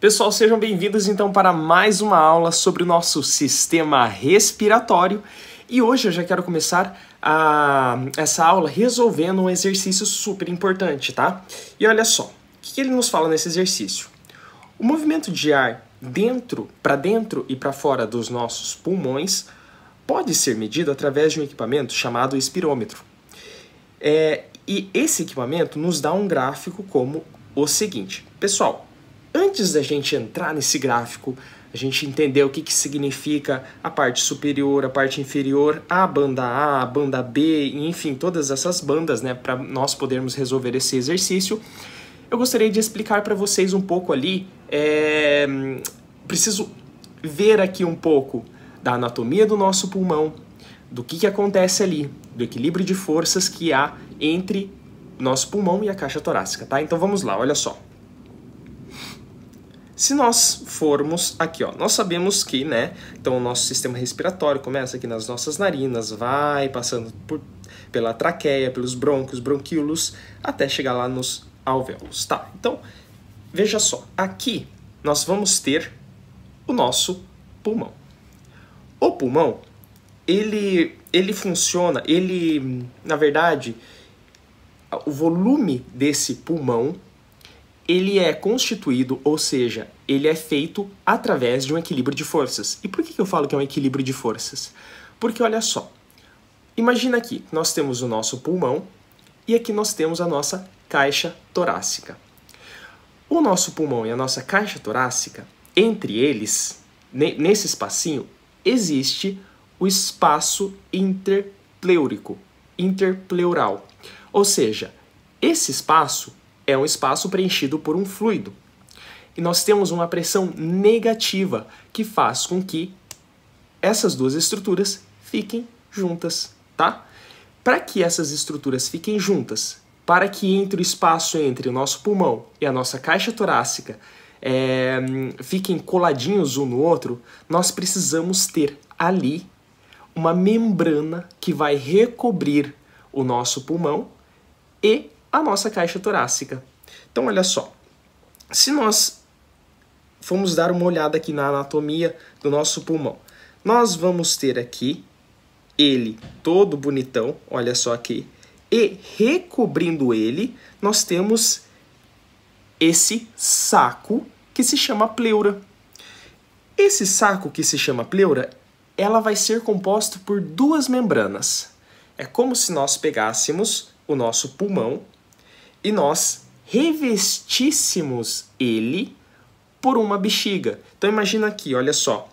Pessoal, sejam bem-vindos então para mais uma aula sobre o nosso sistema respiratório. E hoje eu já quero começar essa aula resolvendo um exercício super importante, tá? E olha só, o que ele nos fala nesse exercício? O movimento de ar para dentro e para fora dos nossos pulmões pode ser medido através de um equipamento chamado espirômetro. E esse equipamento nos dá um gráfico como o seguinte. Pessoal, antes da gente entrar nesse gráfico, a gente entender o que significa a parte superior, a parte inferior, a banda B, enfim, todas essas bandas, né, para nós podermos resolver esse exercício, eu gostaria de explicar para vocês um pouco ali, preciso ver aqui um pouco da anatomia do nosso pulmão, do que acontece ali, do equilíbrio de forças que há entre o nosso pulmão e a caixa torácica, tá? Então vamos lá, olha só. Se nós formos aqui, ó, nós sabemos que, né, então o nosso sistema respiratório começa aqui nas nossas narinas, vai passando pela traqueia, pelos brônquios, bronquíolos, até chegar lá nos alvéolos, tá? Então, veja só, aqui nós vamos ter o nosso pulmão. O pulmão, ele funciona, na verdade, o volume desse pulmão, ele é constituído, ou seja, ele é feito através de um equilíbrio de forças. E por que eu falo que é um equilíbrio de forças? Porque olha só, imagina aqui, nós temos o nosso pulmão e aqui nós temos a nossa caixa torácica. O nosso pulmão e a nossa caixa torácica, entre eles, nesse espacinho, existe o espaço interpleural. Ou seja, esse espaço é um espaço preenchido por um fluido. E nós temos uma pressão negativa que faz com que essas duas estruturas fiquem juntas, tá? Para que essas estruturas fiquem juntas, para que entre o espaço entre o nosso pulmão e a nossa caixa torácica fiquem coladinhos um no outro, nós precisamos ter ali uma membrana que vai recobrir o nosso pulmão e a nossa caixa torácica. Então, olha só, se nós formos dar uma olhada aqui na anatomia do nosso pulmão, nós vamos ter aqui ele todo bonitão, olha só aqui, e recobrindo ele, nós temos esse saco que se chama pleura. Esse saco que se chama pleura, ela vai ser composto por duas membranas. É como se nós pegássemos o nosso pulmão e nós revestíssemos ele por uma bexiga. Então imagina aqui, olha só.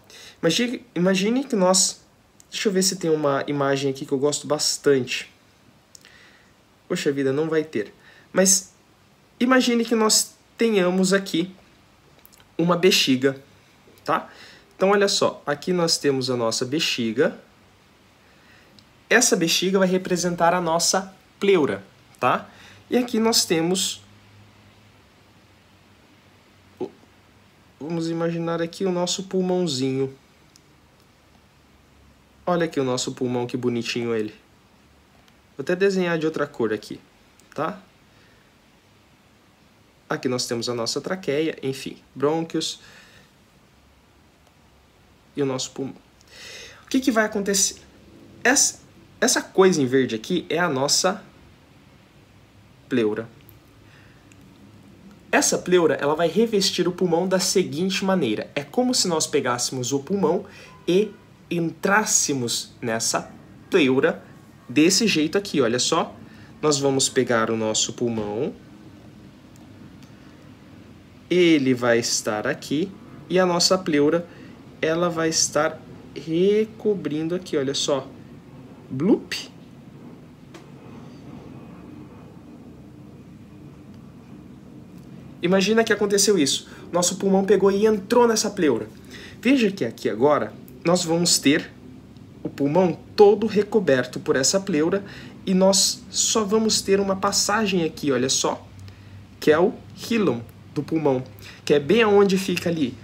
Imagine que nós... Deixa eu ver se tem uma imagem aqui que eu gosto bastante. Poxa vida, não vai ter. Mas imagine que nós tenhamos aqui uma bexiga, tá? Então olha só, aqui nós temos a nossa bexiga. Essa bexiga vai representar a nossa pleura, tá? E aqui nós temos... Vamos imaginar aqui o nosso pulmãozinho. Olha aqui o nosso pulmão, que bonitinho ele. Vou até desenhar de outra cor aqui, tá? Aqui nós temos a nossa traqueia, enfim, brônquios e o nosso pulmão. O que vai acontecer? Essa coisa em verde aqui é a nossa pleura. Essa pleura, ela vai revestir o pulmão da seguinte maneira. É como se nós pegássemos o pulmão e entrássemos nessa pleura desse jeito aqui, olha só. Nós vamos pegar o nosso pulmão. Ele vai estar aqui e a nossa pleura, ela vai estar recobrindo aqui, olha só. Bloop. Imagina que aconteceu isso. Nosso pulmão pegou e entrou nessa pleura. Veja que aqui agora nós vamos ter o pulmão todo recoberto por essa pleura e nós só vamos ter uma passagem aqui, olha só, que é o hilum do pulmão, que é bem onde fica ali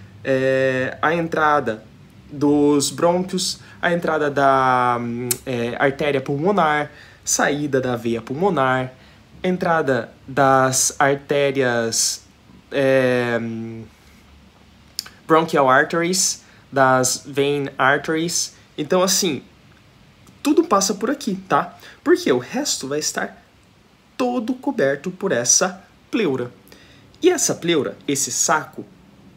a entrada dos brônquios, a entrada da artéria pulmonar, saída da veia pulmonar, entrada das artérias bronchial arteries, das vein arteries. Então, assim, tudo passa por aqui, tá? Porque o resto vai estar todo coberto por essa pleura. E essa pleura, esse saco,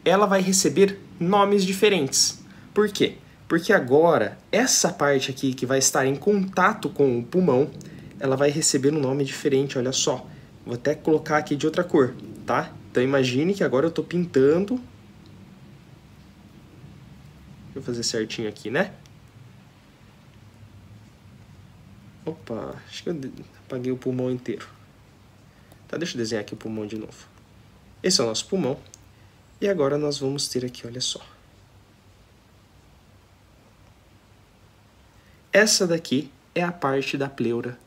ela vai receber nomes diferentes. Por quê? Porque agora, essa parte aqui que vai estar em contato com o pulmão, ela vai receber um nome diferente, olha só. Vou até colocar aqui de outra cor, tá? Então imagine que agora eu estou pintando. Deixa eu fazer certinho aqui, né? Opa, acho que eu apaguei o pulmão inteiro. Tá, deixa eu desenhar aqui o pulmão de novo. Esse é o nosso pulmão. E agora nós vamos ter aqui, olha só. Essa daqui é a parte da pleura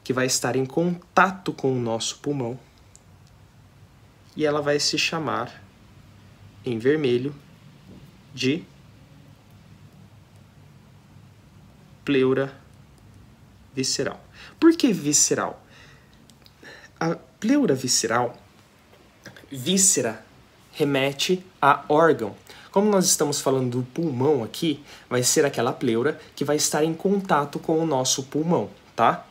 que vai estar em contato com o nosso pulmão. E ela vai se chamar, em vermelho, de pleura visceral. Por que visceral? A pleura visceral, víscera, remete a órgão. Como nós estamos falando do pulmão aqui, vai ser aquela pleura que vai estar em contato com o nosso pulmão, tá?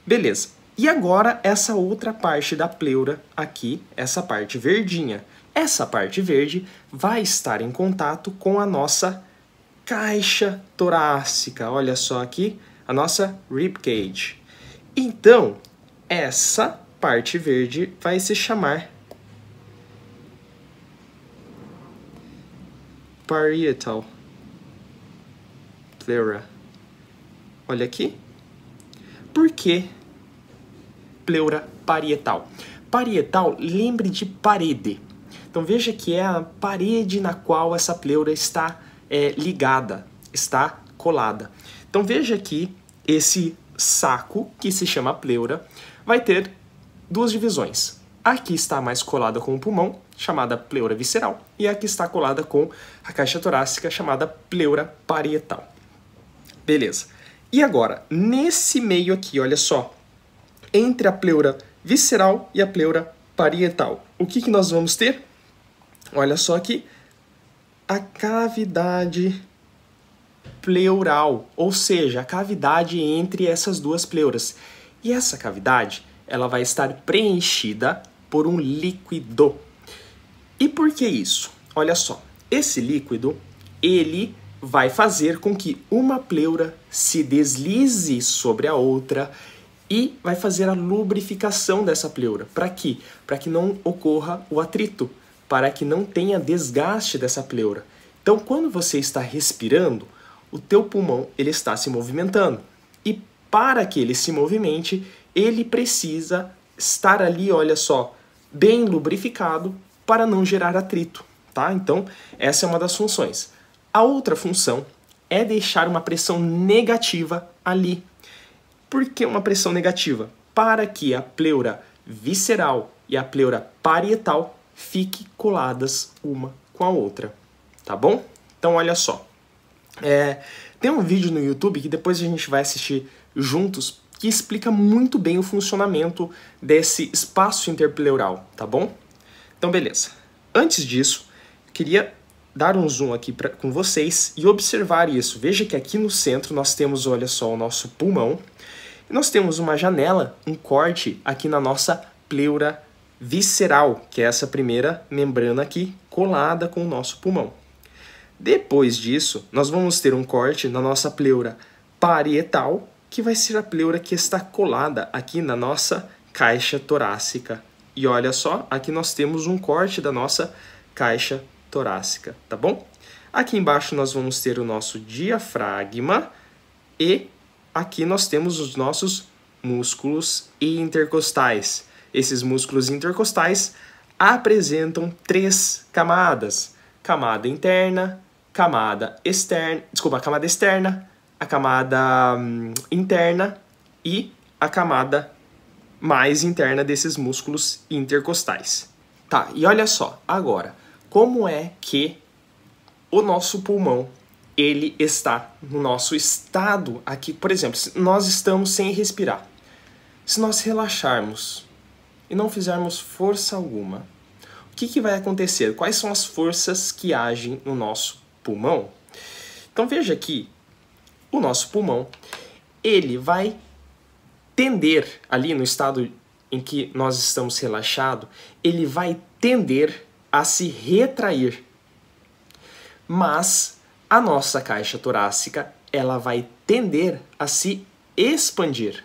Beleza. E agora essa outra parte da pleura aqui, essa parte verdinha. Essa parte verde vai estar em contato com a nossa caixa torácica. Olha só aqui, a nossa rib cage. Então, essa parte verde vai se chamar parietal pleura. Olha aqui. Por que pleura parietal? Parietal, lembre de parede. Então veja que é a parede na qual essa pleura está ligada, está colada. Então veja que esse saco, que se chama pleura, vai ter duas divisões. Aqui está mais colada com o pulmão, chamada pleura visceral, e aqui está colada com a caixa torácica, chamada pleura parietal. Beleza. E agora, nesse meio aqui, olha só, entre a pleura visceral e a pleura parietal, o que nós vamos ter? Olha só aqui, a cavidade pleural, ou seja, a cavidade entre essas duas pleuras. E essa cavidade, ela vai estar preenchida por um líquido. E por que isso? Olha só, esse líquido, ele vai fazer com que uma pleura se deslize sobre a outra e vai fazer a lubrificação dessa pleura. Para quê? Para que não ocorra o atrito, para que não tenha desgaste dessa pleura. Então, quando você está respirando, o teu pulmão ele está se movimentando. E para que ele se movimente, ele precisa estar ali, olha só, bem lubrificado para não gerar atrito, tá? Então, essa é uma das funções. A outra função é deixar uma pressão negativa ali. Por que uma pressão negativa? Para que a pleura visceral e a pleura parietal fiquem coladas uma com a outra, tá bom? Então, olha só. Tem um vídeo no YouTube que depois a gente vai assistir juntos que explica muito bem o funcionamento desse espaço interpleural, tá bom? Então, beleza. Antes disso, queria dar um zoom aqui com vocês e observar isso. Veja que aqui no centro nós temos, olha só, o nosso pulmão. E nós temos uma janela, um corte aqui na nossa pleura visceral, que é essa primeira membrana aqui colada com o nosso pulmão. Depois disso, nós vamos ter um corte na nossa pleura parietal, que vai ser a pleura que está colada aqui na nossa caixa torácica. E olha só, aqui nós temos um corte da nossa caixa torácica, tá bom? Aqui embaixo nós vamos ter o nosso diafragma e aqui nós temos os nossos músculos intercostais. Esses músculos intercostais apresentam 3 camadas: camada interna, camada externa, a camada externa, a camada interna e a camada mais interna desses músculos intercostais. Tá, e olha só, agora, como é que o nosso pulmão, ele está no nosso estado aqui? Por exemplo, se nós estamos sem respirar. Se nós relaxarmos e não fizermos força alguma, o que vai acontecer? Quais são as forças que agem no nosso pulmão? Então veja aqui, o nosso pulmão, ele vai tender, ali no estado em que nós estamos relaxados, ele vai tender a se retrair. Mas a nossa caixa torácica, ela vai tender a se expandir.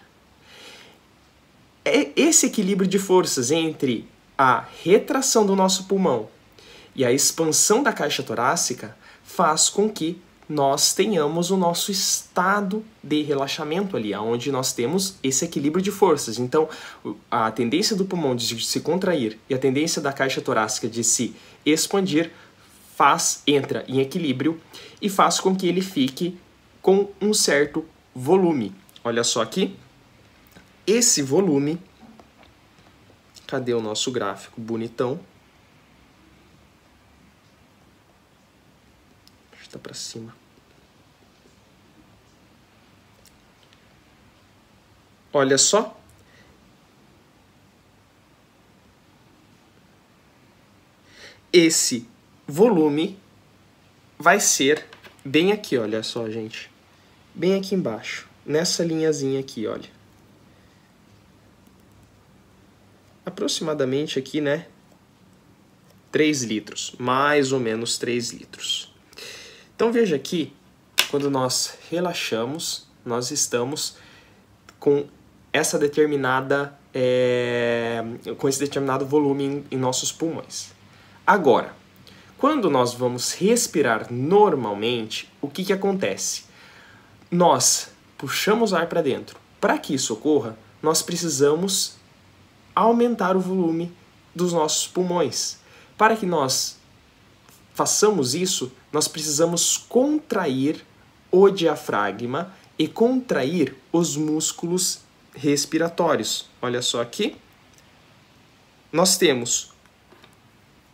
Esse equilíbrio de forças entre a retração do nosso pulmão e a expansão da caixa torácica faz com que nós tenhamos o nosso estado de relaxamento ali, onde nós temos esse equilíbrio de forças. Então, a tendência do pulmão de se contrair e a tendência da caixa torácica de se expandir entra em equilíbrio e faz com que ele fique com um certo volume. Olha só aqui, esse volume, cadê o nosso gráfico bonitão? Está para cima. Olha só. Esse volume vai ser bem aqui, olha só, gente. Bem aqui embaixo, nessa linhazinha aqui, olha. Aproximadamente aqui, né? 3 litros, mais ou menos 3 litros. Então veja aqui, quando nós relaxamos, nós estamos com essa determinada, com esse determinado volume em nossos pulmões. Agora, quando nós vamos respirar normalmente, o que acontece? Nós puxamos ar para dentro. Para que isso ocorra, nós precisamos aumentar o volume dos nossos pulmões. Para que nós façamos isso, nós precisamos contrair o diafragma e contrair os músculos respiratórios. Olha só aqui. Nós temos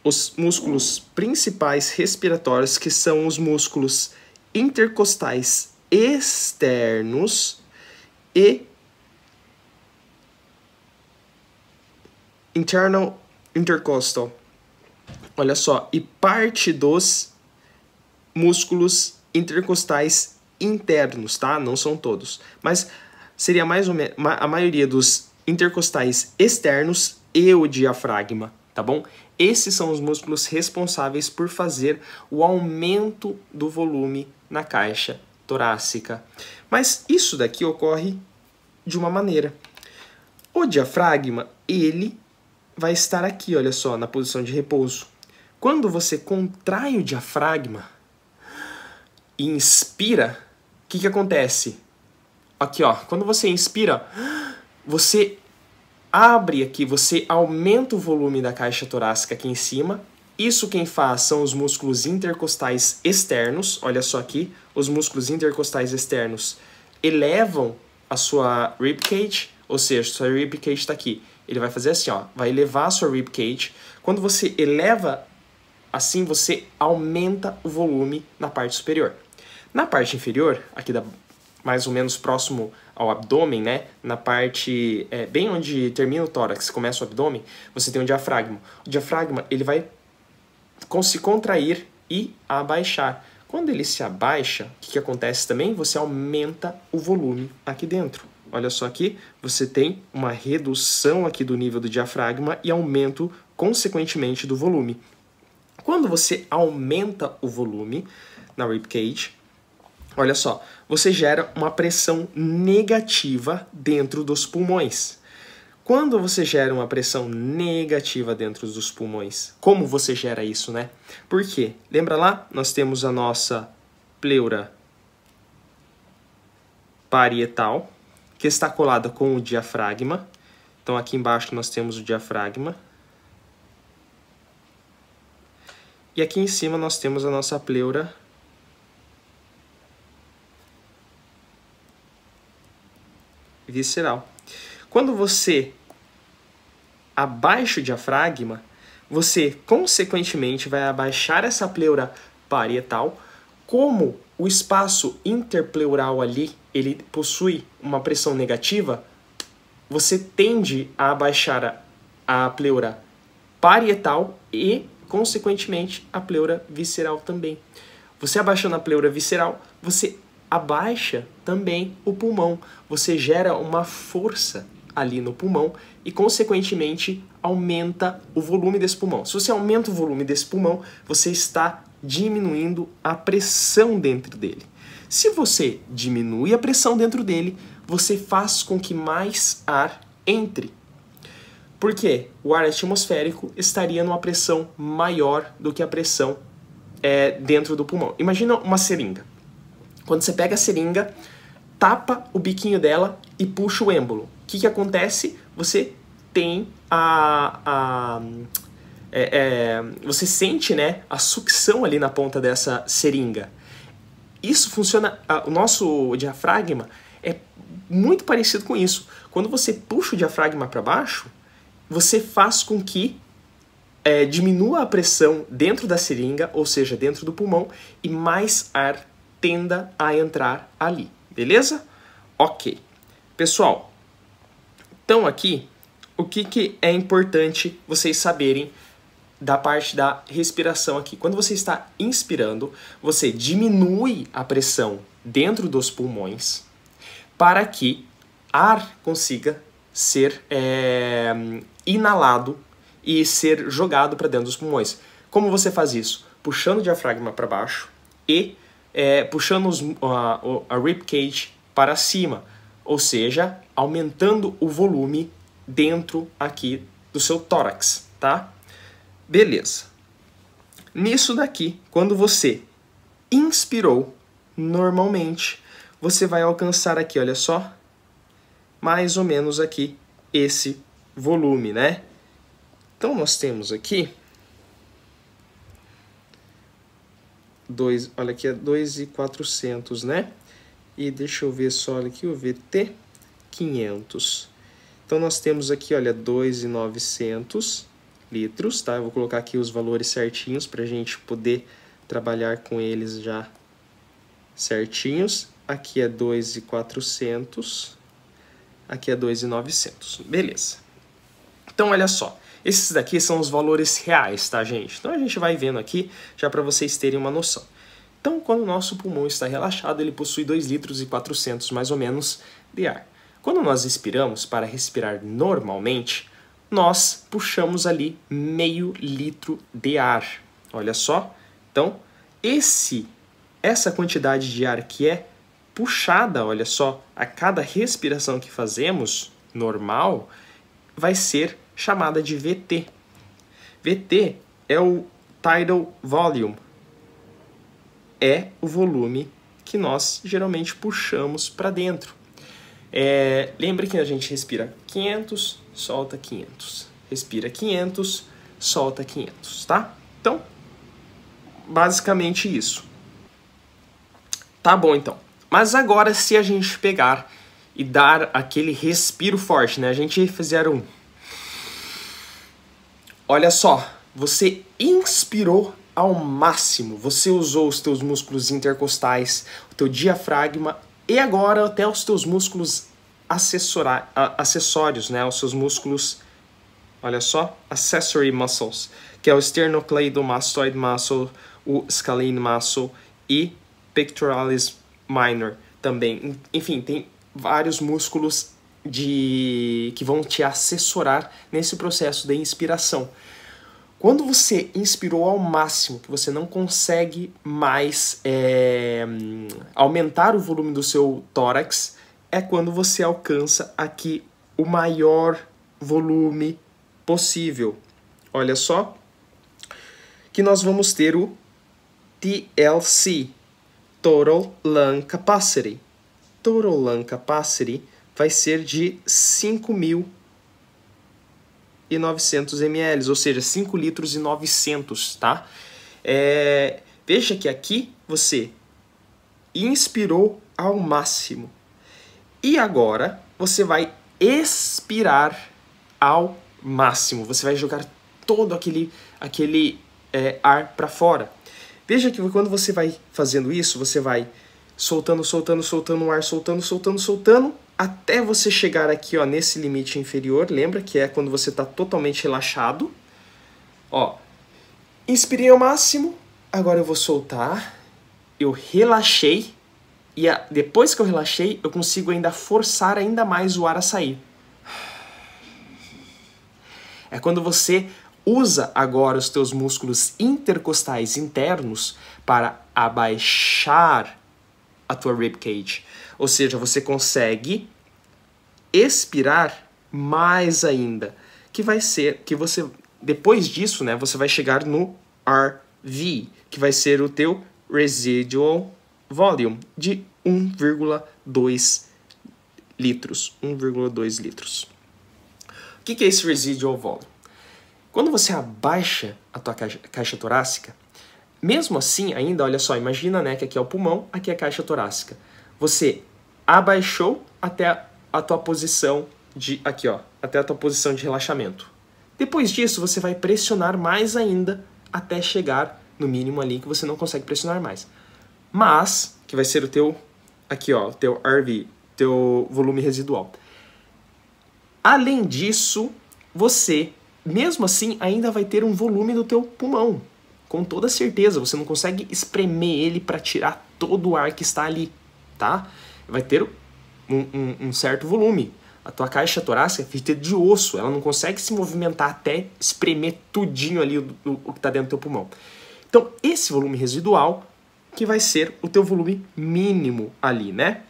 os músculos principais respiratórios, que são os músculos intercostais externos e internal intercostal. Olha só, e parte dos músculos intercostais internos, tá? Não são todos, mas seria mais ou menos a maioria dos intercostais externos e o diafragma, tá bom? Esses são os músculos responsáveis por fazer o aumento do volume na caixa torácica. Mas isso daqui ocorre de uma maneira. O diafragma, ele vai estar aqui, olha só, na posição de repouso. Quando você contrai o diafragma e inspira, o que acontece? Aqui, ó, quando você inspira, você abre aqui, você aumenta o volume da caixa torácica aqui em cima. Isso quem faz são os músculos intercostais externos. Olha só aqui, os músculos intercostais externos elevam a sua ribcage, ou seja, sua ribcage está aqui. Ele vai fazer assim, ó, vai elevar a sua ribcage. Quando você eleva assim, você aumenta o volume na parte superior. Na parte inferior, aqui mais ou menos próximo ao abdômen, né? Na parte, bem onde termina o tórax, começa o abdômen, você tem um diafragma. O diafragma, ele vai se contrair e abaixar. Quando ele se abaixa, o que acontece também? Você aumenta o volume aqui dentro. Olha só aqui, você tem uma redução aqui do nível do diafragma e aumento, consequentemente, do volume. Quando você aumenta o volume na ribcage, olha só, você gera uma pressão negativa dentro dos pulmões. Quando você gera uma pressão negativa dentro dos pulmões, como você gera isso, né? Por quê? Lembra lá? Nós temos a nossa pleura parietal, que está colada com o diafragma. Então aqui embaixo nós temos o diafragma. E aqui em cima nós temos a nossa pleura visceral. Quando você abaixa o diafragma, você consequentemente vai abaixar essa pleura parietal. Como o espaço interpleural ali, ele possui uma pressão negativa, você tende a abaixar a pleura parietal e, consequentemente, a pleura visceral também. Você abaixando a pleura visceral, você abaixa também o pulmão. Você gera uma força ali no pulmão e, consequentemente, aumenta o volume desse pulmão. Se você aumenta o volume desse pulmão, você está diminuindo a pressão dentro dele. Se você diminui a pressão dentro dele, você faz com que mais ar entre. Porque o ar atmosférico estaria numa pressão maior do que a pressão dentro do pulmão. Imagina uma seringa. Quando você pega a seringa, tapa o biquinho dela e puxa o êmbolo. O que acontece? Você tem você sente, né, a sucção ali na ponta dessa seringa. Isso funciona, o nosso diafragma é muito parecido com isso. Quando você puxa o diafragma para baixo, você faz com que diminua a pressão dentro da seringa, ou seja, dentro do pulmão, e mais ar tenda a entrar ali, beleza? Ok. Pessoal, então aqui, o que é importante vocês saberem da parte da respiração aqui. Quando você está inspirando, você diminui a pressão dentro dos pulmões para que ar consiga ser inalado e ser jogado para dentro dos pulmões. Como você faz isso? Puxando o diafragma para baixo e puxando a ribcage para cima, ou seja, aumentando o volume dentro aqui do seu tórax, tá? Beleza. Nisso daqui, quando você inspirou normalmente, você vai alcançar aqui, olha só, mais ou menos aqui esse volume, né? Então nós temos aqui olha aqui, é 2.400, né? E deixa eu ver só, olha aqui o VT 500. Então nós temos aqui, olha, 2.900 litros, tá? Eu vou colocar aqui os valores certinhos para a gente poder trabalhar com eles já certinhos. Aqui é 2.400, aqui é 2.900, beleza. Então, olha só, esses daqui são os valores reais, tá, gente? Então, a gente vai vendo aqui, já para vocês terem uma noção. Então, quando o nosso pulmão está relaxado, ele possui 2,4 litros, mais ou menos, de ar. Quando nós expiramos, para respirar normalmente, nós puxamos ali meio litro de ar. Olha só. Então, essa quantidade de ar que é puxada, olha só, a cada respiração que fazemos, normal, vai ser chamada de VT. VT é o tidal volume. É o volume que nós geralmente puxamos para dentro. Lembre que a gente respira 500, solta 500. Respira 500, solta 500, tá? Então, basicamente isso. Tá bom, então. Mas agora, se a gente pegar e dar aquele respiro forte, né? A gente fizer um... Olha só, você inspirou ao máximo. Você usou os teus músculos intercostais, o teu diafragma e agora até os teus músculos acessórios, né? Os seus músculos, olha só, accessory muscles, que é o sternocleidomastoid muscle, o scalene muscle e pectoralis minor também. Enfim, tem vários músculos que vão te assessorar nesse processo de inspiração. Quando você inspirou ao máximo, que você não consegue mais aumentar o volume do seu tórax, é quando você alcança aqui o maior volume possível. Olha só, que nós vamos ter o TLC, Total Lung Capacity. Total Lung Capacity vai ser de 5.900 ml, ou seja, 5 litros e 900, tá? Veja que aqui você inspirou ao máximo. E agora você vai expirar ao máximo. Você vai jogar todo aquele ar para fora. Veja que quando você vai fazendo isso, você vai soltando, soltando, soltando o ar, soltando, soltando, soltando, até você chegar aqui, ó, nesse limite inferior. Lembra que é quando você está totalmente relaxado. Ó, inspirei ao máximo, agora eu vou soltar, eu relaxei, e depois que eu relaxei, eu consigo ainda forçar ainda mais o ar a sair. É quando você usa agora os teus músculos intercostais internos para abaixar a tua ribcage. Ou seja, você consegue expirar mais ainda, que vai ser que você depois disso, né, você vai chegar no RV, que vai ser o teu residual volume de 1,2 litros. 1,2 litros. O que é esse residual volume? Quando você abaixa a tua caixa torácica, mesmo assim, ainda, olha só, imagina, né, que aqui é o pulmão, aqui é a caixa torácica. Você abaixou até a tua posição de, aqui ó, até a tua posição de relaxamento. Depois disso, você vai pressionar mais ainda até chegar no mínimo ali que você não consegue pressionar mais. Mas, que vai ser o teu, aqui ó, o teu RV, teu volume residual. Além disso, você, mesmo assim, ainda vai ter um volume do teu pulmão. Com toda certeza, você não consegue espremer ele para tirar todo o ar que está ali, tá? Vai ter um certo volume. A tua caixa torácica é feita de osso, ela não consegue se movimentar até espremer tudinho ali o que está dentro do teu pulmão. Então, esse volume residual que vai ser o teu volume mínimo ali, né?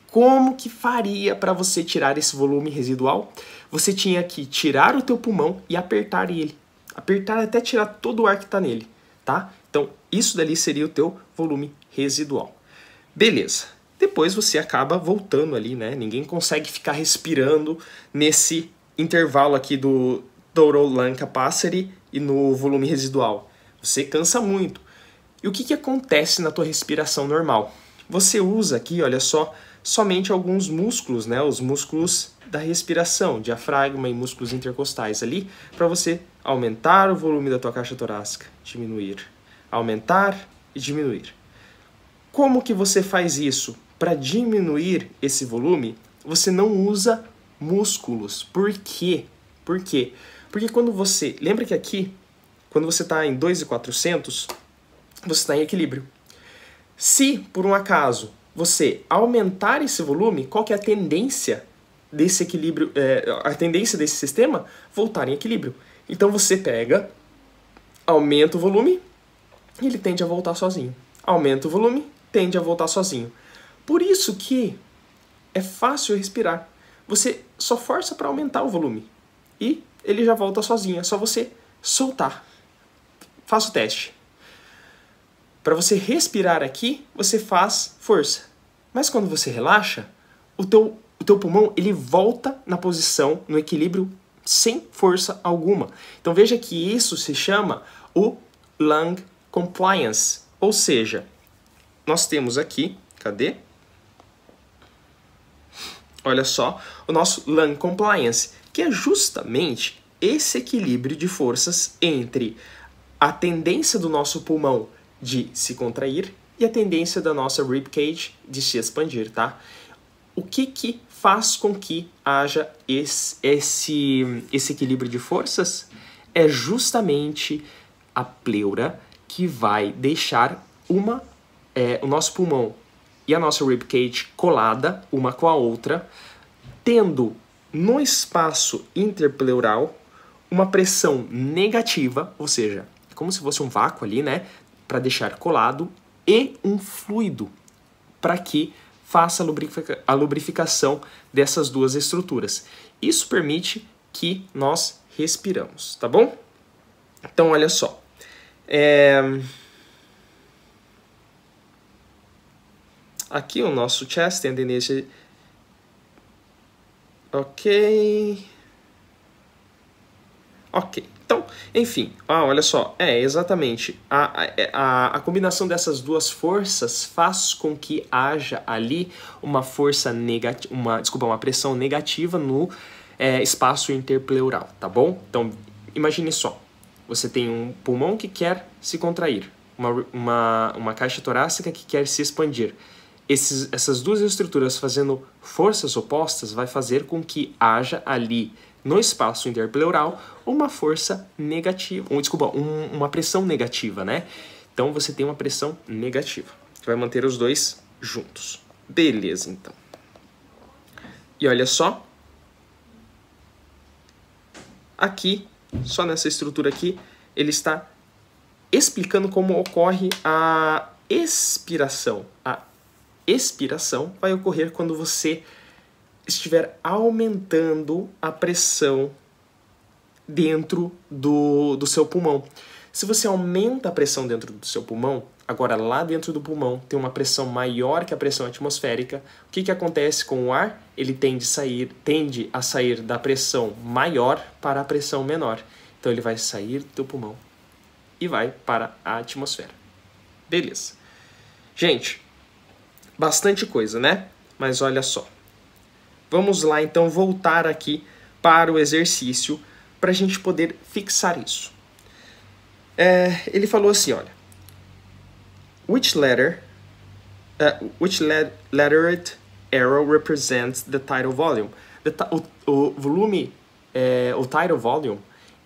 Como que faria para você tirar esse volume residual? Você tinha que tirar o teu pulmão e apertar ele. Apertar até tirar todo o ar que está nele, tá? Então, isso dali seria o teu volume residual. Beleza. Depois você acaba voltando ali, né? Ninguém consegue ficar respirando nesse intervalo aqui do total lung capacity e no volume residual. Você cansa muito. E o que acontece na tua respiração normal? Você usa aqui, olha só, somente alguns músculos, né? Os músculos da respiração, diafragma e músculos intercostais ali, para você aumentar o volume da tua caixa torácica, diminuir, aumentar e diminuir. Como que você faz isso? Para diminuir esse volume, você não usa músculos. Por quê? Por quê? Porque quando você... Lembra que aqui, quando você está em 2.400, você está em equilíbrio. Se, por um acaso, você aumentar esse volume, qual que é a tendência desse equilíbrio, a tendência desse sistema? Voltar em equilíbrio. Então você pega, aumenta o volume, e ele tende a voltar sozinho. Aumenta o volume, tende a voltar sozinho. Por isso que é fácil respirar. Você só força para aumentar o volume e ele já volta sozinho. É só você soltar. Faça o teste. Para você respirar aqui, você faz força. Mas quando você relaxa, o teu pulmão ele volta na posição, no equilíbrio, sem força alguma. Então veja que isso se chama o lung compliance. Ou seja, nós temos aqui, cadê? Olha só, o nosso lung compliance, que é justamente esse equilíbrio de forças entre a tendência do nosso pulmão de se contrair e a tendência da nossa ribcage de se expandir, tá? O que faz com que haja esse equilíbrio de forças? É justamente a pleura que vai deixar o nosso pulmão e a nossa ribcage colada uma com a outra, tendo no espaço interpleural uma pressão negativa, ou seja, como se fosse um vácuo ali, né, para deixar colado, e um fluido para que faça a lubrificação dessas duas estruturas. Isso permite que nós respiramos, tá bom? Então, olha só. Aqui o nosso chest tendência. Ok. Então, enfim, olha só, exatamente, a combinação dessas duas forças faz com que haja ali uma força negativa, uma pressão negativa no espaço interpleural, tá bom? Então, imagine só, você tem um pulmão que quer se contrair, uma caixa torácica que quer se expandir. Essas duas estruturas fazendo forças opostas vai fazer com que haja ali no espaço interpleural uma força negativa, uma pressão negativa, né? Então você tem uma pressão negativa, que vai manter os dois juntos. Beleza, então. E olha só. Aqui, só nessa estrutura aqui, ele está explicando como ocorre a expiração. A expiração vai ocorrer quando você estiver aumentando a pressão dentro do seu pulmão. Se você aumenta a pressão dentro do seu pulmão, agora lá dentro do pulmão tem uma pressão maior que a pressão atmosférica, o que acontece com o ar? Ele tende a sair da pressão maior para a pressão menor. Então ele vai sair do pulmão e vai para a atmosfera. Beleza. Gente, bastante coisa, né? Mas olha só. Vamos lá, então, voltar aqui para o exercício para a gente poder fixar isso. Ele falou assim, olha. Which lettered arrow represents the tidal volume? O volume, o tidal volume,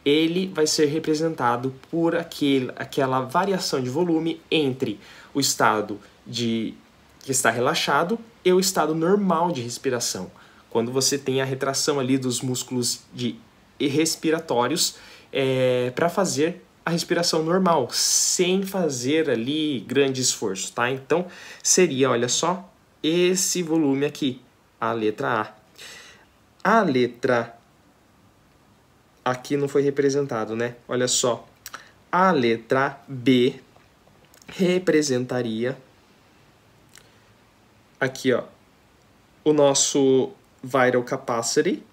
ele vai ser representado por aquela variação de volume entre o estado que está relaxado e o estado normal de respiração. Quando você tem a retração ali dos músculos respiratórios para fazer a respiração normal, sem fazer ali grande esforço, tá? Então, seria, olha só, esse volume aqui, a letra A. A letra... Aqui não foi representado, né? Olha só, a letra B representaria aqui, ó, o nosso vital capacity.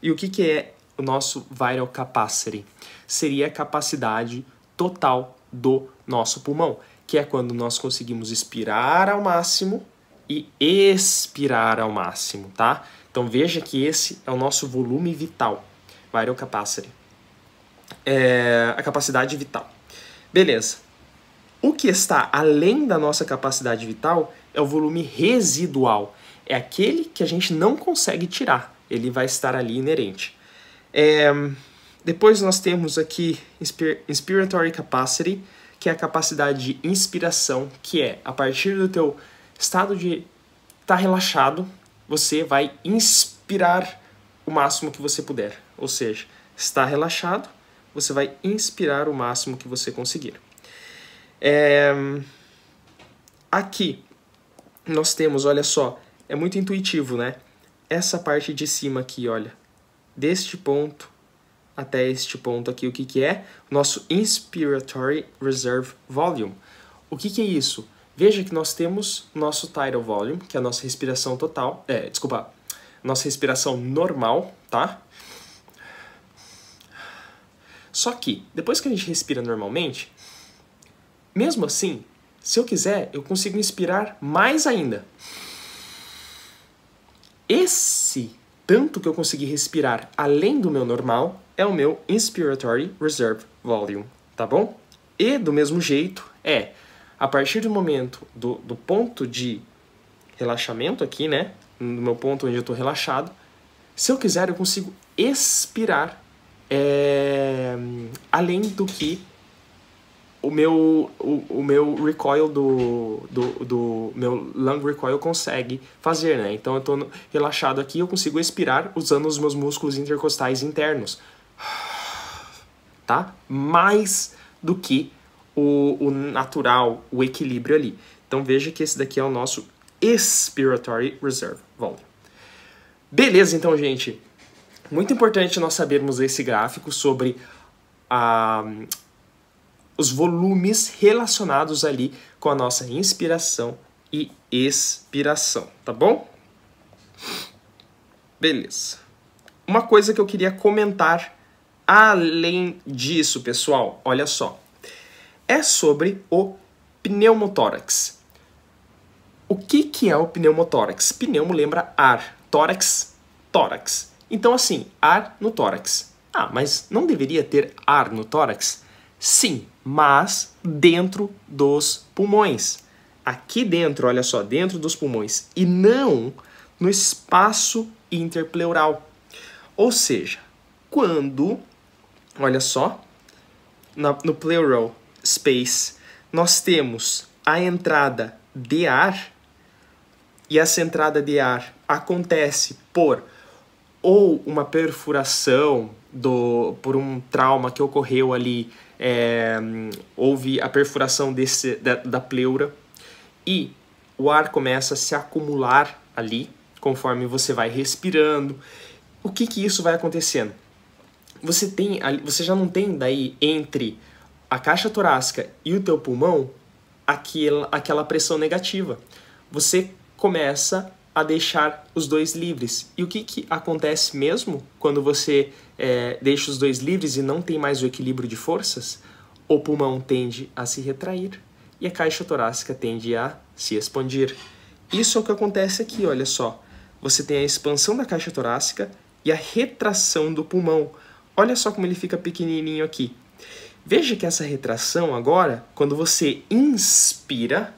E o que é o nosso vital capacity? Seria a capacidade total do nosso pulmão, que é quando nós conseguimos inspirar ao máximo e expirar ao máximo, tá? Então veja que esse é o nosso volume vital, vital capacity, a capacidade vital. Beleza. O que está além da nossa capacidade vital é o volume residual, é aquele que a gente não consegue tirar, ele vai estar ali inerente. Depois nós temos aqui inspiratory capacity, que é a capacidade de inspiração, que é a partir do teu estado de estar relaxado, você vai inspirar o máximo que você puder. Ou seja, está relaxado, você vai inspirar o máximo que você conseguir. Aqui nós temos, olha só, é muito intuitivo, né? Essa parte de cima aqui, olha, deste ponto até este ponto aqui, o que é? Nosso Inspiratory Reserve Volume. O que é isso? Veja que nós temos nosso Tidal Volume, que é a nossa respiração total, nossa respiração normal, tá? Só que, depois que a gente respira normalmente, mesmo assim, se eu quiser, eu consigo inspirar mais ainda. Esse tanto que eu consegui respirar além do meu normal é o meu Inspiratory Reserve Volume, tá bom? E do mesmo jeito a partir do momento do ponto de relaxamento aqui, né? No meu ponto onde eu estou relaxado, se eu quiser eu consigo expirar além do que o meu recoil do meu lung recoil consegue fazer, né? Então eu estou relaxado aqui, eu consigo expirar usando os meus músculos intercostais internos, tá? Mais do que o natural, o equilíbrio ali. Então veja que esse daqui é o nosso Expiratory Reserve Volume. Beleza, então, gente. Muito importante nós sabermos esse gráfico sobre os volumes relacionados ali com a nossa inspiração e expiração, tá bom? Beleza. Uma coisa que eu queria comentar além disso, pessoal, olha só. É sobre o pneumotórax. O que é o pneumotórax? Pneumo lembra ar, tórax, tórax. Então, assim, ar no tórax. Ah, mas não deveria ter ar no tórax? Sim, mas dentro dos pulmões. Aqui dentro, olha só, dentro dos pulmões. E não no espaço interpleural. Ou seja, quando, olha só, no pleural space, nós temos a entrada de ar, e essa entrada de ar acontece por ou uma perfuração por um trauma que ocorreu ali, houve a perfuração da pleura, e o ar começa a se acumular ali, conforme você vai respirando. O que isso vai acontecendo? Você já não tem daí entre a caixa torácica e o teu pulmão aquela pressão negativa. Você começa a deixar os dois livres. E o que acontece mesmo quando você deixa os dois livres e não tem mais o equilíbrio de forças? O pulmão tende a se retrair e a caixa torácica tende a se expandir. Isso é o que acontece aqui, olha só. Você tem a expansão da caixa torácica e a retração do pulmão. Olha só como ele fica pequenininho aqui. Veja que essa retração agora, quando você inspira,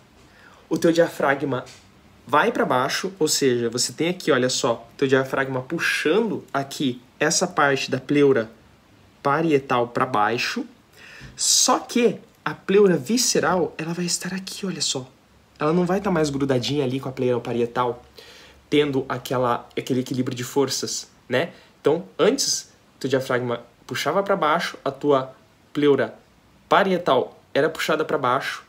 o teu diafragma vai para baixo, ou seja, você tem aqui, olha só, teu diafragma puxando aqui essa parte da pleura parietal para baixo, só que a pleura visceral, ela vai estar aqui, olha só. Ela não vai estar mais grudadinha ali com a pleura parietal, tendo aquele equilíbrio de forças, né? Então, antes, teu diafragma puxava para baixo, a tua pleura parietal era puxada para baixo,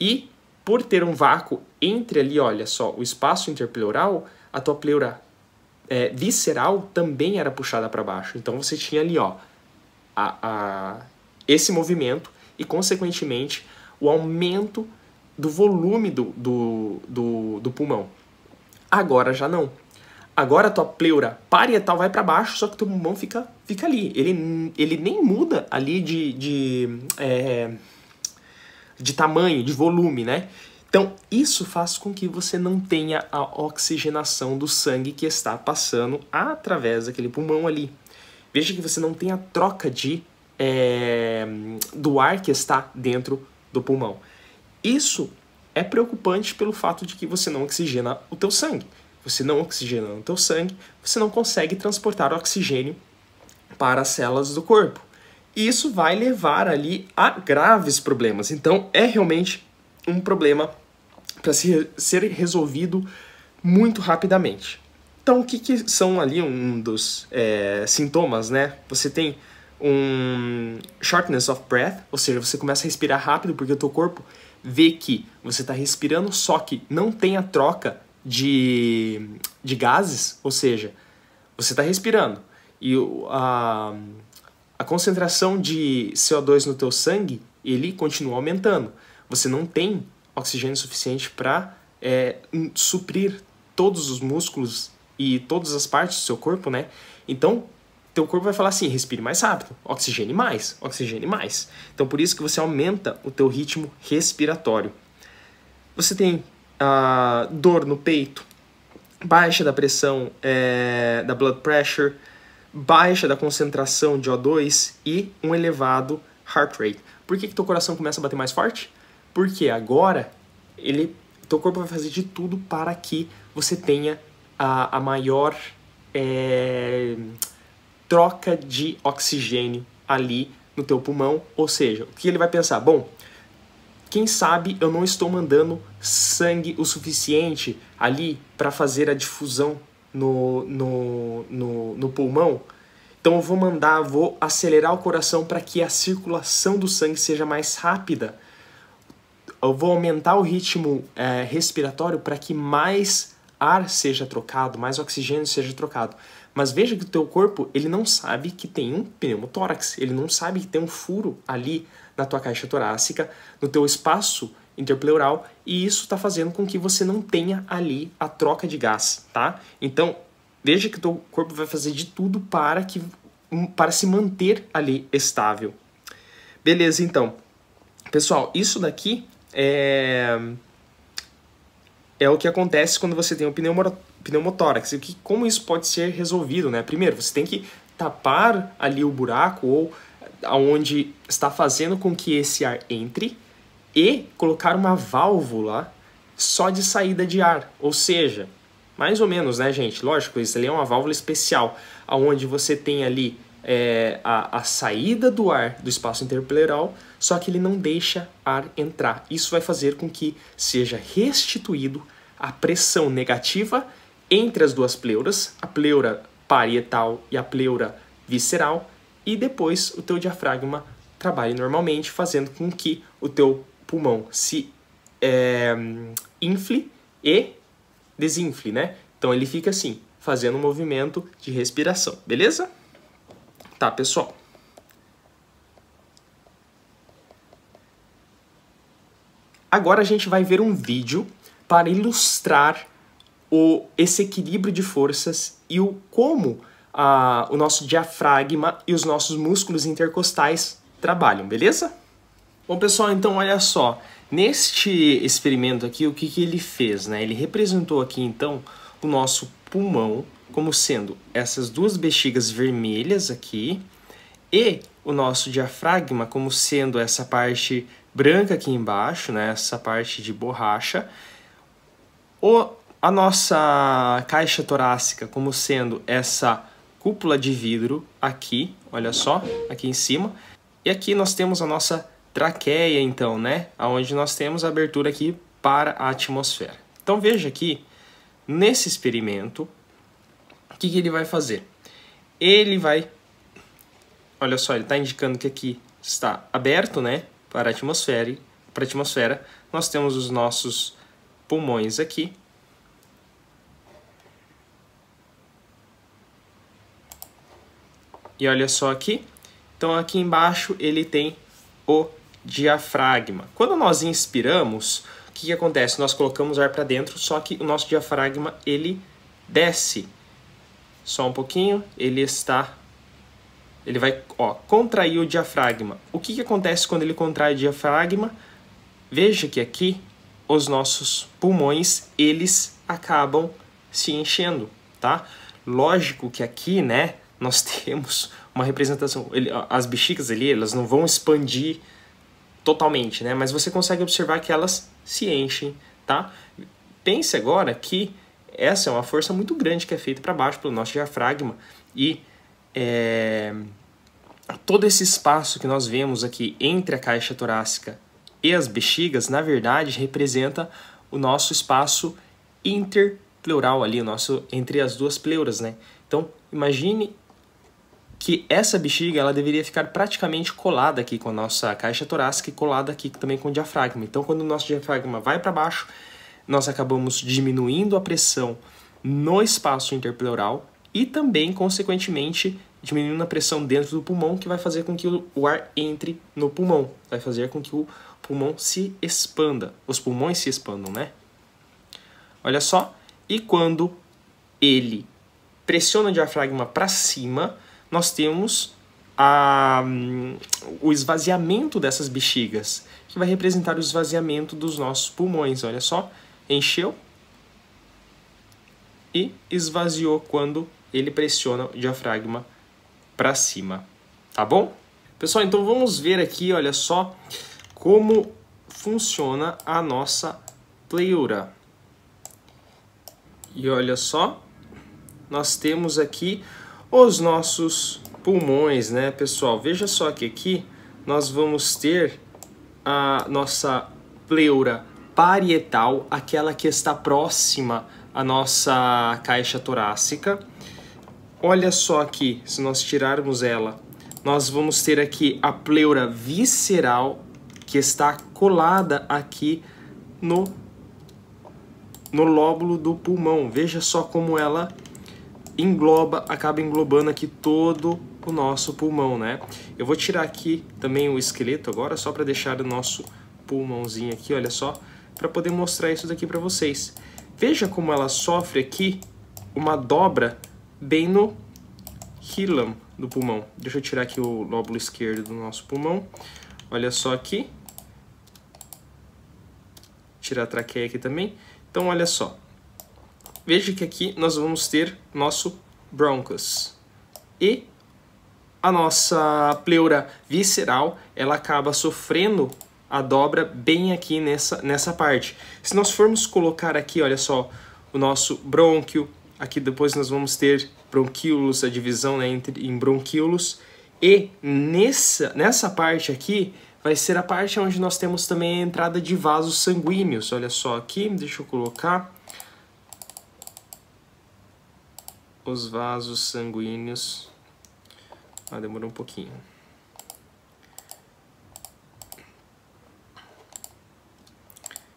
e por ter um vácuo entre ali, olha só, o espaço interpleural, a tua pleura visceral também era puxada para baixo. Então você tinha ali, ó, esse movimento e, consequentemente, o aumento do volume do pulmão. Agora já não. Agora a tua pleura parietal vai para baixo, só que o teu pulmão fica ali. Ele nem muda ali de tamanho, de volume, né? Então, isso faz com que você não tenha a oxigenação do sangue que está passando através daquele pulmão ali. Veja que você não tem a troca do ar que está dentro do pulmão. Isso é preocupante pelo fato de que você não oxigena o teu sangue. Você não oxigenando o teu sangue, você não consegue transportar oxigênio para as células do corpo. E isso vai levar ali a graves problemas. Então, é realmente um problema para ser resolvido muito rapidamente. Então, o que são ali um dos sintomas, né? Você tem um shortness of breath, ou seja, você começa a respirar rápido porque o teu corpo vê que você está respirando, só que não tem a troca de gases, ou seja, você está respirando e a concentração de CO2 no teu sangue, ele continua aumentando. Você não tem oxigênio suficiente para suprir todos os músculos e todas as partes do seu corpo, né? Então, teu corpo vai falar assim, respire mais rápido, oxigene mais, oxigene mais. Então, por isso que você aumenta o teu ritmo respiratório. Você tem dor no peito, baixa da pressão da blood pressure, baixa da concentração de O2 e um elevado heart rate. Por que teu coração começa a bater mais forte? Porque agora teu corpo vai fazer de tudo para que você tenha a maior troca de oxigênio ali no teu pulmão. Ou seja, o que ele vai pensar? Bom, quem sabe eu não estou mandando sangue o suficiente ali para fazer a difusão no pulmão. Então eu vou acelerar o coração para que a circulação do sangue seja mais rápida. Eu vou aumentar o ritmo respiratório para que mais ar seja trocado, mais oxigênio seja trocado. Mas veja que o teu corpo, ele não sabe que tem um pneumotórax, ele não sabe que tem um furo ali na tua caixa torácica, no teu espaço interpleural, e isso está fazendo com que você não tenha ali a troca de gás, tá? Então, veja que o teu corpo vai fazer de tudo para se manter ali estável. Beleza, então. Pessoal, isso daqui é o que acontece quando você tem um pneumotórax. E como isso pode ser resolvido, né? Primeiro, você tem que tapar ali o buraco ou aonde está fazendo com que esse ar entre e colocar uma válvula só de saída de ar. Ou seja, mais ou menos, né, gente? Lógico, isso ali é uma válvula especial, aonde você tem ali a saída do ar do espaço interpleural, só que ele não deixa ar entrar. Isso vai fazer com que seja restituído a pressão negativa entre as duas pleuras, a pleura parietal e a pleura visceral, e depois o teu diafragma trabalhe normalmente, fazendo com que o teu pulmão se infle e desinfle, né? Então ele fica assim, fazendo um movimento de respiração, beleza? Tá, pessoal? Agora a gente vai ver um vídeo para ilustrar esse equilíbrio de forças e como o nosso diafragma e os nossos músculos intercostais trabalham, beleza? Bom, pessoal, então olha só. Neste experimento aqui, o que ele fez, né? Ele representou aqui, então, o nosso pulmão como sendo essas duas bexigas vermelhas aqui e o nosso diafragma como sendo essa parte branca aqui embaixo, né? Essa parte de borracha. A nossa caixa torácica como sendo essa cúpula de vidro aqui, olha só, aqui em cima. E aqui nós temos a nossa traqueia, então, né? Onde nós temos a abertura aqui para a atmosfera. Então veja aqui, nesse experimento, o que ele vai fazer? Ele vai, olha só, ele está indicando que aqui está aberto, né? Para a atmosfera, nós temos os nossos pulmões aqui. E olha só aqui, então aqui embaixo ele tem o diafragma. Quando nós inspiramos, o que acontece? Nós colocamos ar para dentro, só que o nosso diafragma ele desce. Só um pouquinho, ele vai contrair o diafragma. O que acontece quando ele contrai o diafragma? Veja que aqui os nossos pulmões eles acabam se enchendo, tá? Lógico que aqui, né, nós temos uma representação, as bexigas ali, elas não vão expandir totalmente, né? Mas você consegue observar que elas se enchem, tá? Pense agora que essa é uma força muito grande que é feita para baixo pelo nosso diafragma e todo esse espaço que nós vemos aqui entre a caixa torácica e as bexigas, na verdade, representa o nosso espaço interpleural ali, entre as duas pleuras, né? Então, imagine que essa bexiga ela deveria ficar praticamente colada aqui com a nossa caixa torácica e colada aqui também com o diafragma. Então, quando o nosso diafragma vai para baixo, nós acabamos diminuindo a pressão no espaço interpleural e também, consequentemente, diminuindo a pressão dentro do pulmão, que vai fazer com que o ar entre no pulmão, vai fazer com que o pulmão se expanda, os pulmões se expandam, né? Olha só, e quando ele pressiona o diafragma para cima, nós temos o esvaziamento dessas bexigas, que vai representar o esvaziamento dos nossos pulmões. Olha só, encheu e esvaziou quando ele pressiona o diafragma para cima, tá bom? Pessoal, então vamos ver aqui, olha só, como funciona a nossa pleura. E olha só, nós temos aqui os nossos pulmões, né, pessoal? Veja só que aqui nós vamos ter a nossa pleura parietal, aquela que está próxima à nossa caixa torácica. Olha só aqui, se nós tirarmos ela, nós vamos ter aqui a pleura visceral, que está colada aqui no lóbulo do pulmão. Veja só como ela acaba englobando aqui todo o nosso pulmão, né? Eu vou tirar aqui também o esqueleto agora, só para deixar o nosso pulmãozinho aqui, olha só, para poder mostrar isso daqui para vocês. Veja como ela sofre aqui uma dobra bem no hilum do pulmão. Deixa eu tirar aqui o lóbulo esquerdo do nosso pulmão. Olha só aqui. Tirar a traqueia aqui também. Então, olha só. Veja que aqui nós vamos ter nosso bronchus. E a nossa pleura visceral, ela acaba sofrendo a dobra bem aqui nessa parte. Se nós formos colocar aqui, olha só, o nosso brônquio, aqui depois nós vamos ter bronquíolos, a divisão, né, em bronquíolos. E nessa parte aqui vai ser a parte onde nós temos também a entrada de vasos sanguíneos. Olha só aqui, deixa eu colocar os vasos sanguíneos. Ah, demorou um pouquinho.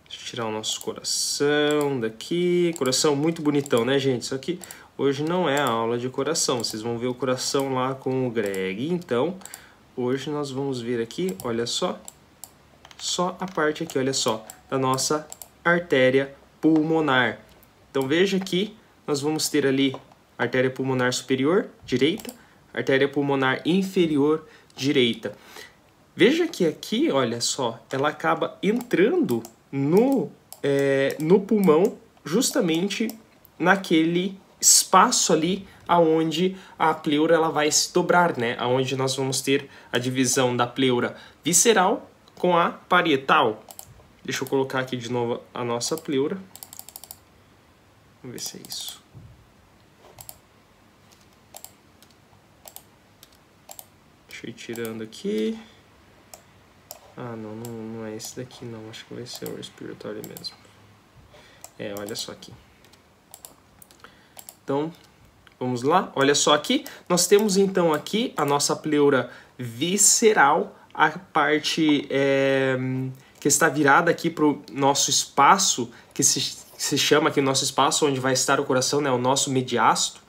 Deixa eu tirar o nosso coração daqui. Coração muito bonitão, né, gente? Só que hoje não é a aula de coração. Vocês vão ver o coração lá com o Greg. Então, hoje nós vamos ver aqui, olha só a parte aqui, olha só, da nossa artéria pulmonar. Então, veja aqui, nós vamos ter ali artéria pulmonar superior, direita, artéria pulmonar inferior, direita. Veja que aqui, olha só, ela acaba entrando no pulmão, justamente naquele espaço ali aonde a pleura ela vai se dobrar, né? Aonde nós vamos ter a divisão da pleura visceral com a parietal. Deixa eu colocar aqui de novo a nossa pleura. Vamos ver se é isso. Deixa eu ir tirando aqui. Ah, não é esse daqui não. Acho que vai ser o respiratório mesmo. Olha só aqui. Então, vamos lá. Olha só aqui. Nós temos então aqui a nossa pleura visceral. A parte que está virada aqui para o nosso espaço, que se chama aqui o nosso espaço onde vai estar o coração, né? O nosso mediástino.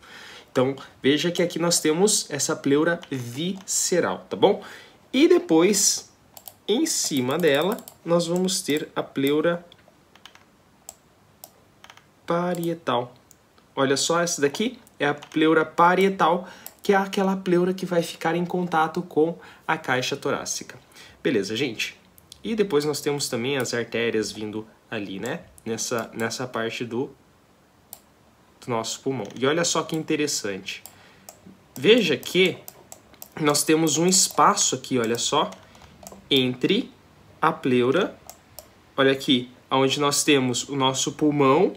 Então, veja que aqui nós temos essa pleura visceral, tá bom? E depois, em cima dela, nós vamos ter a pleura parietal. Olha só, essa daqui é a pleura parietal, que é aquela pleura que vai ficar em contato com a caixa torácica. Beleza, gente? E depois nós temos também as artérias vindo ali, né? Nessa parte do nosso pulmão. E olha só que interessante. Veja que nós temos um espaço aqui, olha só, entre a pleura, olha aqui, onde nós temos o nosso pulmão,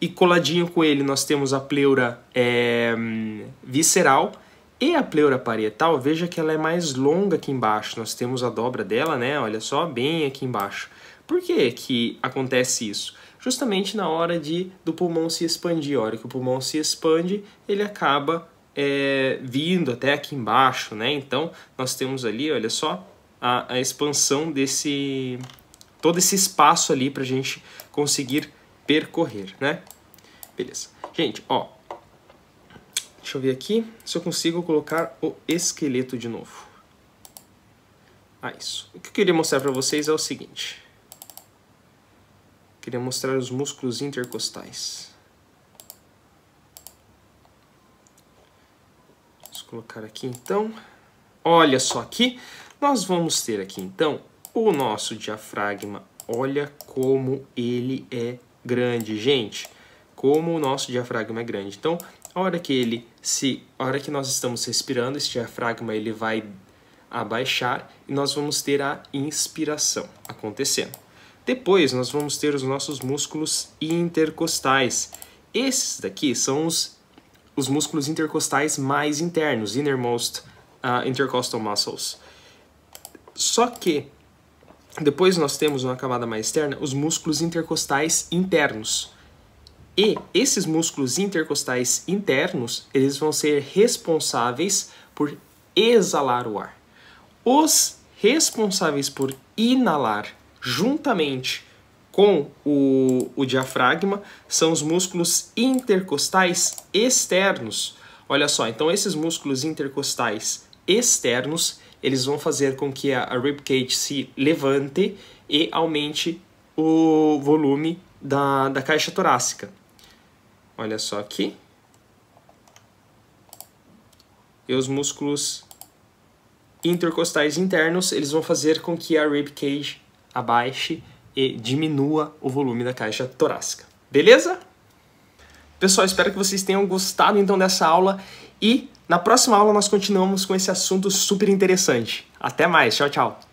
e coladinho com ele nós temos a pleura visceral e a pleura parietal. Veja que ela é mais longa aqui embaixo. Nós temos a dobra dela, né? Olha só, bem aqui embaixo. Por que que acontece isso? Justamente na hora do pulmão se expandir. A hora que o pulmão se expande, ele acaba vindo até aqui embaixo, né? Então, nós temos ali, olha só, a expansão todo esse espaço ali para a gente conseguir percorrer, né? Beleza. Gente, ó, deixa eu ver aqui se eu consigo colocar o esqueleto de novo. Ah, isso. O que eu queria mostrar para vocês é o seguinte. Queria mostrar os músculos intercostais. Vamos colocar aqui, então. Olha só aqui. Nós vamos ter aqui, então, o nosso diafragma. Olha como ele é grande, gente. Como o nosso diafragma é grande. Então, a hora que nós estamos respirando, esse diafragma ele vai abaixar e nós vamos ter a inspiração acontecendo. Depois, nós vamos ter os nossos músculos intercostais. Esses daqui são os músculos intercostais mais internos, innermost intercostal muscles. Só que depois nós temos uma camada mais externa, os músculos intercostais internos. E esses músculos intercostais internos, eles vão ser responsáveis por exalar o ar. Os responsáveis por inalar juntamente com o diafragma são os músculos intercostais externos. Olha só, então esses músculos intercostais externos, eles vão fazer com que a ribcage se levante e aumente o volume da caixa torácica. Olha só aqui. E os músculos intercostais internos, eles vão fazer com que a ribcage abaixe e diminua o volume da caixa torácica. Beleza? Pessoal, espero que vocês tenham gostado então dessa aula e na próxima aula nós continuamos com esse assunto super interessante. Até mais, tchau, tchau!